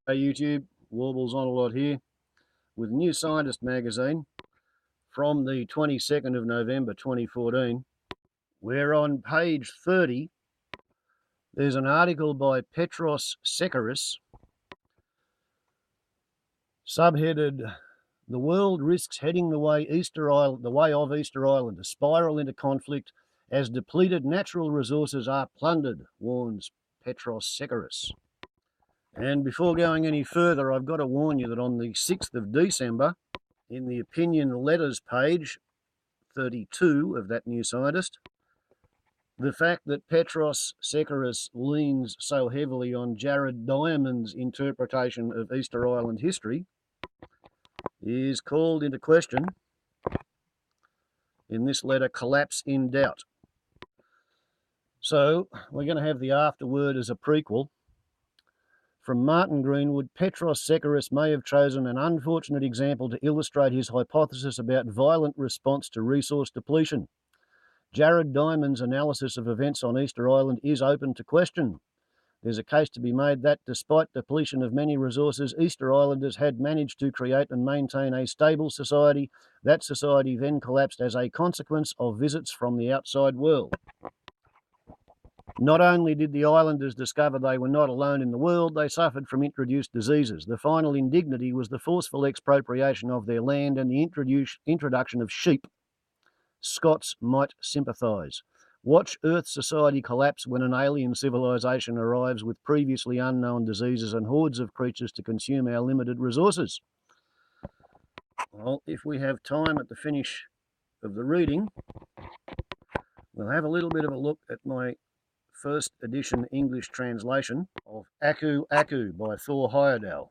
Hey YouTube, Warbles on a lot here with New Scientist magazine from the 22nd of November 2014. We're on page 30. There's an article by Petros Sekaris subheaded "The world risks heading the way of Easter Island, a spiral into conflict as depleted natural resources are plundered," warns Petros Sekaris. And before going any further, I've got to warn you that on the 6th of December, in the opinion letters page 32 of that New Scientist, the fact that Petros Sekaris leans so heavily on Jared Diamond's interpretation of Easter Island history is called into question in this letter, Collapse in Doubt. So we're going to have the afterword as a prequel. From Martin Greenwood, Petros Sekaris may have chosen an unfortunate example to illustrate his hypothesis about violent response to resource depletion. Jared Diamond's analysis of events on Easter Island is open to question. There's a case to be made that, despite depletion of many resources, Easter Islanders had managed to create and maintain a stable society. That society then collapsed as a consequence of visits from the outside world. Not only did the islanders discover they were not alone in the world, they suffered from introduced diseases. The final indignity was the forceful expropriation of their land and the introduction of sheep. Scots might sympathise. Watch Earth society collapse when an alien civilization arrives with previously unknown diseases and hordes of creatures to consume our limited resources. Well, if we have time at the finish of the reading, we'll have a little bit of a look at my first edition English translation of Aku Aku by Thor Heyerdahl,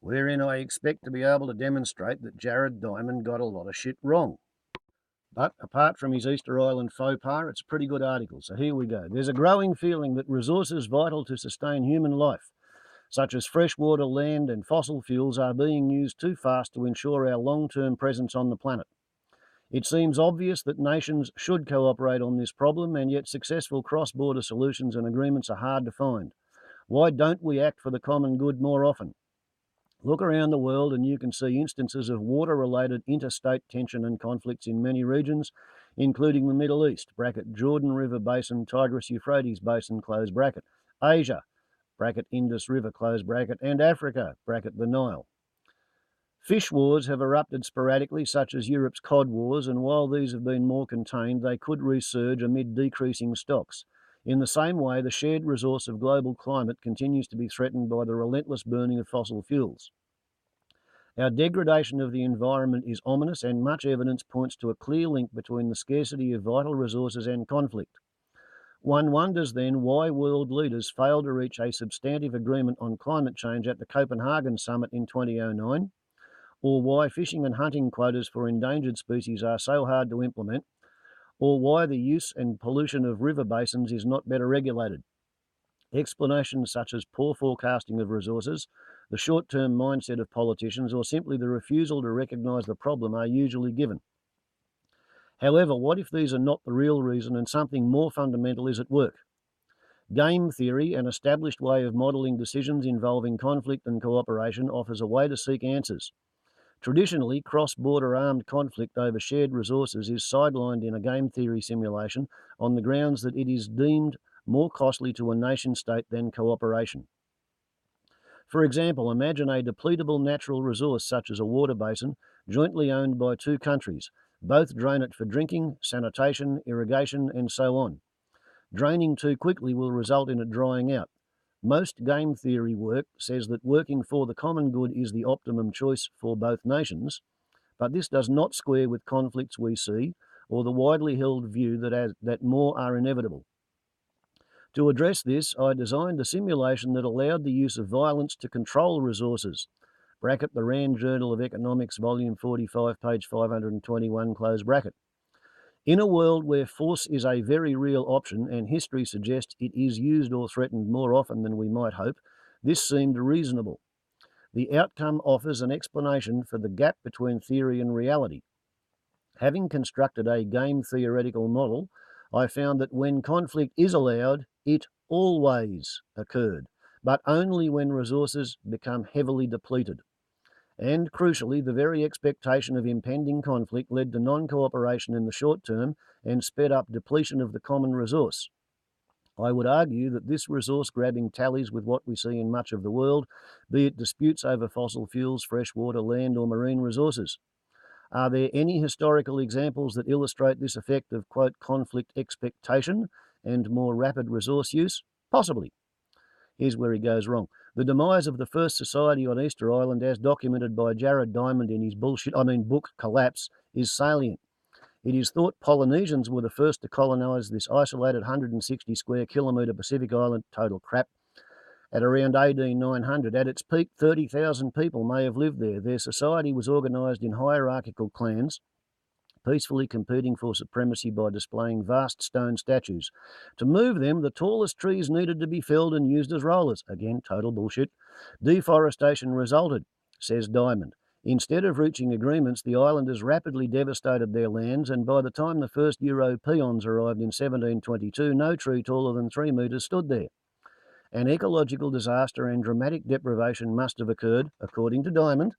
wherein I expect to be able to demonstrate that Jared Diamond got a lot of shit wrong. But apart from his Easter Island faux pas, it's a pretty good article. So here we go. There's a growing feeling that resources vital to sustain human life, such as fresh water, land, and fossil fuels, are being used too fast to ensure our long-term presence on the planet. It seems obvious that nations should cooperate on this problem, and yet successful cross-border solutions and agreements are hard to find. Why don't we act for the common good more often? Look around the world and you can see instances of water-related interstate tension and conflicts in many regions, including the Middle East, Jordan River Basin, Tigris-Euphrates Basin, close bracket, Asia, Indus River, close bracket, and Africa, the Nile. Fish wars have erupted sporadically, such as Europe's cod wars, and while these have been more contained, they could resurge amid decreasing stocks. In the same way, the shared resource of global climate continues to be threatened by the relentless burning of fossil fuels. Our degradation of the environment is ominous, and much evidence points to a clear link between the scarcity of vital resources and conflict. One wonders then why world leaders failed to reach a substantive agreement on climate change at the Copenhagen summit in 2009, or why fishing and hunting quotas for endangered species are so hard to implement, or why the use and pollution of river basins is not better regulated. Explanations such as poor forecasting of resources, the short-term mindset of politicians, or simply the refusal to recognise the problem are usually given. However, what if these are not the real reason and something more fundamental is at work? Game theory, an established way of modelling decisions involving conflict and cooperation, offers a way to seek answers. Traditionally, cross-border armed conflict over shared resources is sidelined in a game theory simulation on the grounds that it is deemed more costly to a nation-state than cooperation. For example, imagine a depletable natural resource such as a water basin jointly owned by two countries. Both drain it for drinking, sanitation, irrigation, and so on. Draining too quickly will result in it drying out. Most game theory work says that working for the common good is the optimum choice for both nations, but this does not square with conflicts we see or the widely held view that more are inevitable. To address this, I designed a simulation that allowed the use of violence to control resources. The Rand Journal of Economics, Volume 45, page 521, close bracket. In a world where force is a very real option, and history suggests it is used or threatened more often than we might hope, this seemed reasonable. The outcome offers an explanation for the gap between theory and reality. Having constructed a game theoretical model, I found that when conflict is allowed, It always occurred, but only when resources become heavily depleted. And crucially, the very expectation of impending conflict led to non-cooperation in the short term and sped up depletion of the common resource. I would argue that this resource grabbing tallies with what we see in much of the world, be it disputes over fossil fuels, fresh water, land, or marine resources. Are there any historical examples that illustrate this effect of, quote, conflict expectation and more rapid resource use? Possibly. Here's where he goes wrong. The demise of the first society on Easter Island, as documented by Jared Diamond in his book Collapse, is salient. It is thought Polynesians were the first to colonise this isolated 160 square kilometre Pacific island, total crap, at around AD 900. At its peak, 30,000 people may have lived there. Their society was organised in hierarchical clans, peacefully competing for supremacy by displaying vast stone statues. To move them, the tallest trees needed to be felled and used as rollers. Again, total bullshit. Deforestation resulted, says Diamond. Instead of reaching agreements, the islanders rapidly devastated their lands, and by the time the first Europeans arrived in 1722, no tree taller than 3 metres stood there. An ecological disaster and dramatic deprivation must have occurred, according to Diamond.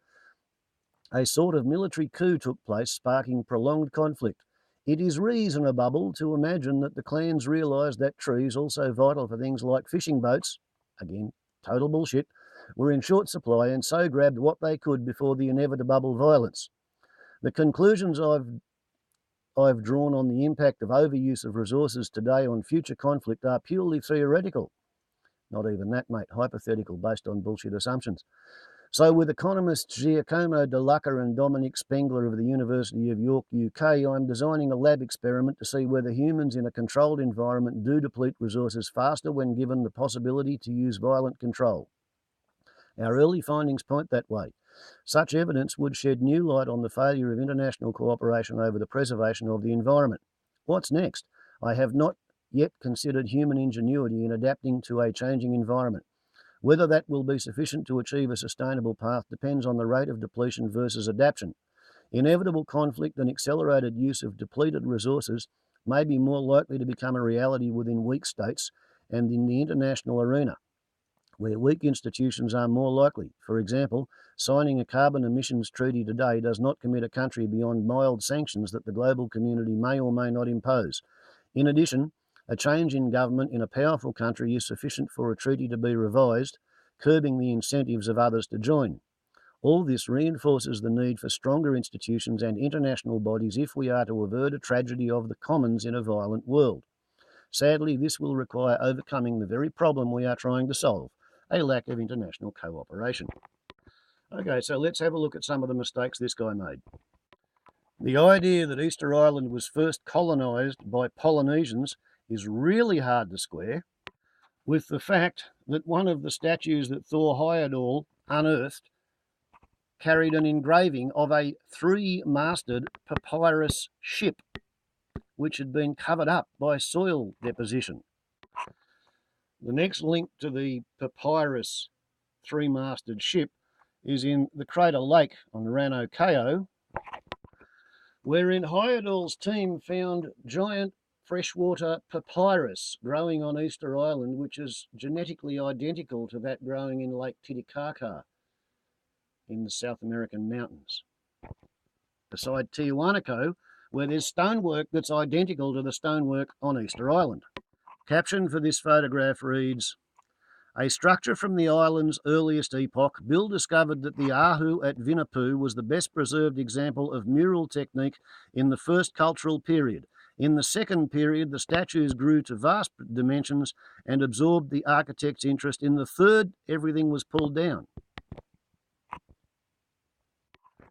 A sort of military coup took place, sparking prolonged conflict. It is reasonable to imagine that the clans realised that trees, also vital for things like fishing boats, again, total bullshit, were in short supply and so grabbed what they could before the inevitable violence. The conclusions I've drawn on the impact of overuse of resources today on future conflict are purely theoretical. Not even that, mate, hypothetical, based on bullshit assumptions. So with economists Giacomo De Luca and Dominic Spengler of the University of York, UK, I'm designing a lab experiment to see whether humans in a controlled environment do deplete resources faster when given the possibility to use violent control. Our early findings point that way. Such evidence would shed new light on the failure of international cooperation over the preservation of the environment. What's next? I have not yet considered human ingenuity in adapting to a changing environment. Whether that will be sufficient to achieve a sustainable path depends on the rate of depletion versus adaptation. Inevitable conflict and accelerated use of depleted resources may be more likely to become a reality within weak states and in the international arena, where weak institutions are more likely. For example, signing a carbon emissions treaty today does not commit a country beyond mild sanctions that the global community may or may not impose. In addition, a change in government in a powerful country is sufficient for a treaty to be revised, curbing the incentives of others to join. All this reinforces the need for stronger institutions and international bodies if we are to avert a tragedy of the commons in a violent world. Sadly, this will require overcoming the very problem we are trying to solve, a lack of international cooperation. Okay, so let's have a look at some of the mistakes this guy made. The idea that Easter Island was first colonised by Polynesians is really hard to square with the fact that one of the statues that Thor Heyerdahl unearthed carried an engraving of a 3-masted papyrus ship which had been covered up by soil deposition. The next link to the papyrus 3-masted ship is in the Crater Lake on Rano Cao, wherein Heyerdahl's team found giant freshwater papyrus growing on Easter Island, which is genetically identical to that growing in Lake Titicaca in the South American mountains. Beside Tiahuanaco, where there's stonework that's identical to the stonework on Easter Island. Caption for this photograph reads, "A structure from the island's earliest epoch, Bill discovered that the ahu at Vinapu was the best preserved example of mural technique in the first cultural period. In the second period, the statues grew to vast dimensions and absorbed the architect's interest. In the third, everything was pulled down."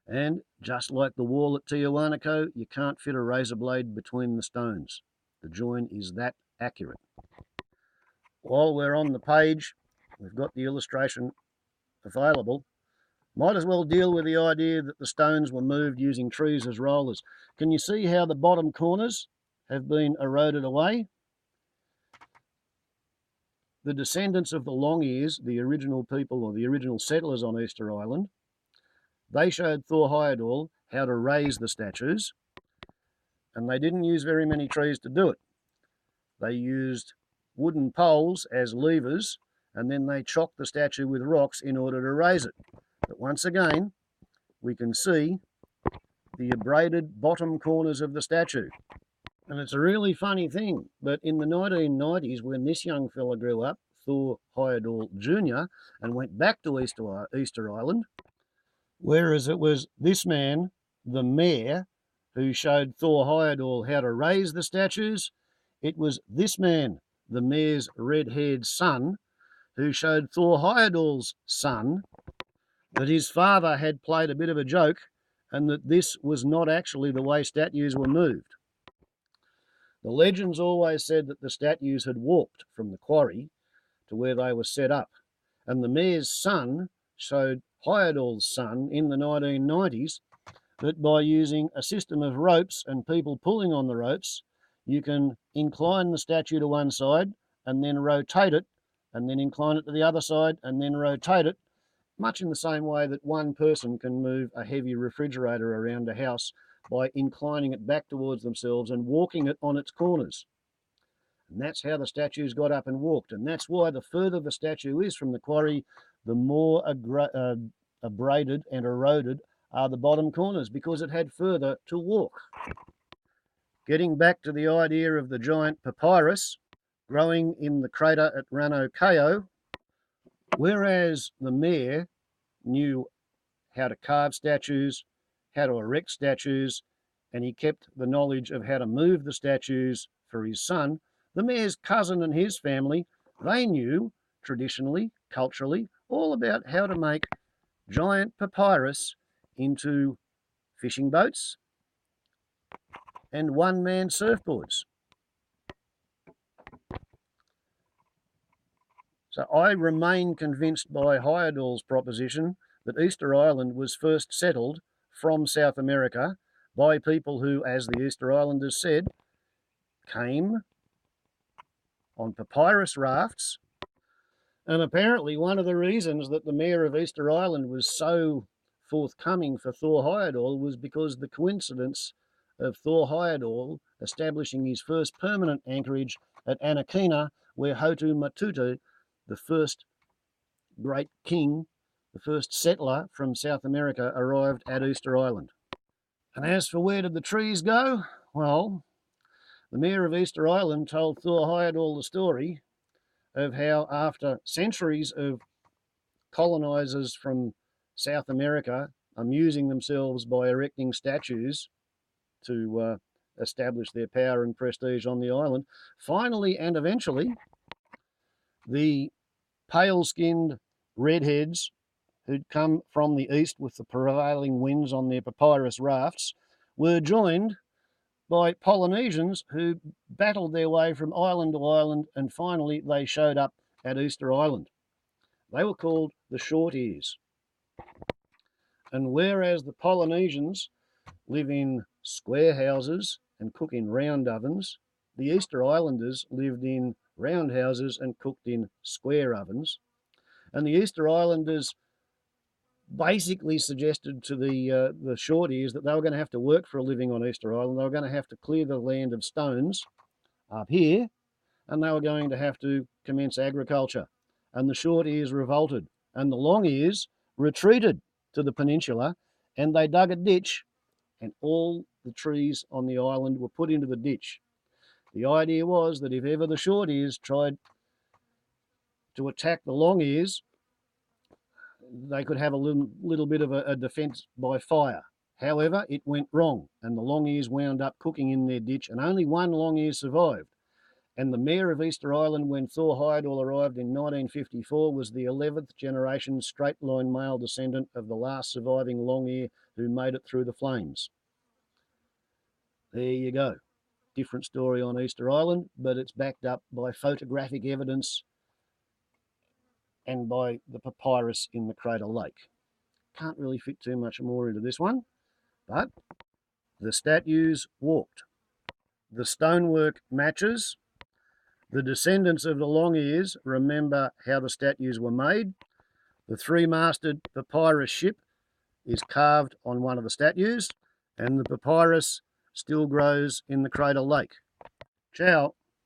And just like the wall at Tiahuanaco, you can't fit a razor blade between the stones. The join is that accurate. While we're on the page, we've got the illustration available. Might as well deal with the idea that the stones were moved using trees as rollers. Can you see how the bottom corners have been eroded away? The descendants of the long ears, the original people or the original settlers on Easter Island, they showed Thor Heyerdahl how to raise the statues, and they didn't use very many trees to do it. They used wooden poles as levers, and then they chocked the statue with rocks in order to raise it. But once again, we can see the abraded bottom corners of the statue. And it's a really funny thing, but in the 1990s, when this young fella grew up, Thor Heyerdahl Jr., and went back to Easter Island, whereas it was this man, the mayor, who showed Thor Heyerdahl how to raise the statues, it was this man, the mayor's red-haired son, who showed Thor Heyerdahl's son that his father had played a bit of a joke and that this was not actually the way statues were moved. The legends always said that the statues had walked from the quarry to where they were set up, and the mayor's son showed Heyerdahl's son in the 1990s that by using a system of ropes and people pulling on the ropes, you can incline the statue to one side and then rotate it, and then incline it to the other side and then rotate it, much in the same way that one person can move a heavy refrigerator around a house by inclining it back towards themselves and walking it on its corners. And that's how the statues got up and walked. And that's why the further the statue is from the quarry, the more abraded and eroded are the bottom corners, because it had further to walk. Getting back to the idea of the giant papyrus growing in the crater at Rano Keo, whereas the mayor knew how to carve statues, how to erect statues, and he kept the knowledge of how to move the statues for his son, the mayor's cousin and his family, they knew traditionally, culturally, all about how to make giant papyrus into fishing boats and one-man surfboards. So I remain convinced by Heyerdahl's proposition that Easter Island was first settled from South America by people who, as the Easter Islanders said, came on papyrus rafts. And apparently one of the reasons that the mayor of Easter Island was so forthcoming for Thor Heyerdahl was because the coincidence of Thor Heyerdahl establishing his first permanent anchorage at Anakina, where Hotu Matutu, the first great king, the first settler from South America, arrived at Easter Island. And as for where did the trees go? Well, the mayor of Easter Island told Thor Heyerdahl the story of how after centuries of colonisers from South America amusing themselves by erecting statues to establish their power and prestige on the island, finally and eventually the pale-skinned redheads who'd come from the east with the prevailing winds on their papyrus rafts were joined by Polynesians who battled their way from island to island, and finally they showed up at Easter Island. They were called the Short Ears. And whereas the Polynesians live in square houses and cook in round ovens, the Easter Islanders lived in round houses and cooked in square ovens. And the Easter Islanders basically suggested to the Short Ears that they were going to have to work for a living on Easter Island. They were going to have to clear the land of stones up here, and they were going to have to commence agriculture. And the Short Ears revolted, and the Long Ears retreated to the peninsula, and they dug a ditch, and all the trees on the island were put into the ditch. The idea was that if ever the Short Ears tried to attack the Long Ears, they could have a little bit of a defence by fire. However, it went wrong, and the Long Ears wound up cooking in their ditch, and only one Long Ear survived. And the mayor of Easter Island, when Thor Heyerdahl arrived in 1954, was the 11th generation straight-line male descendant of the last surviving Long Ear who made it through the flames. There you go. Different story on Easter Island, but it's backed up by photographic evidence and by the papyrus in the Crater Lake. Can't really fit too much more into this one, but the statues walked. The stonework matches. The descendants of the Long Ears remember how the statues were made. The three-masted papyrus ship is carved on one of the statues, and the papyrus still grows in the Crater Lake. Ciao.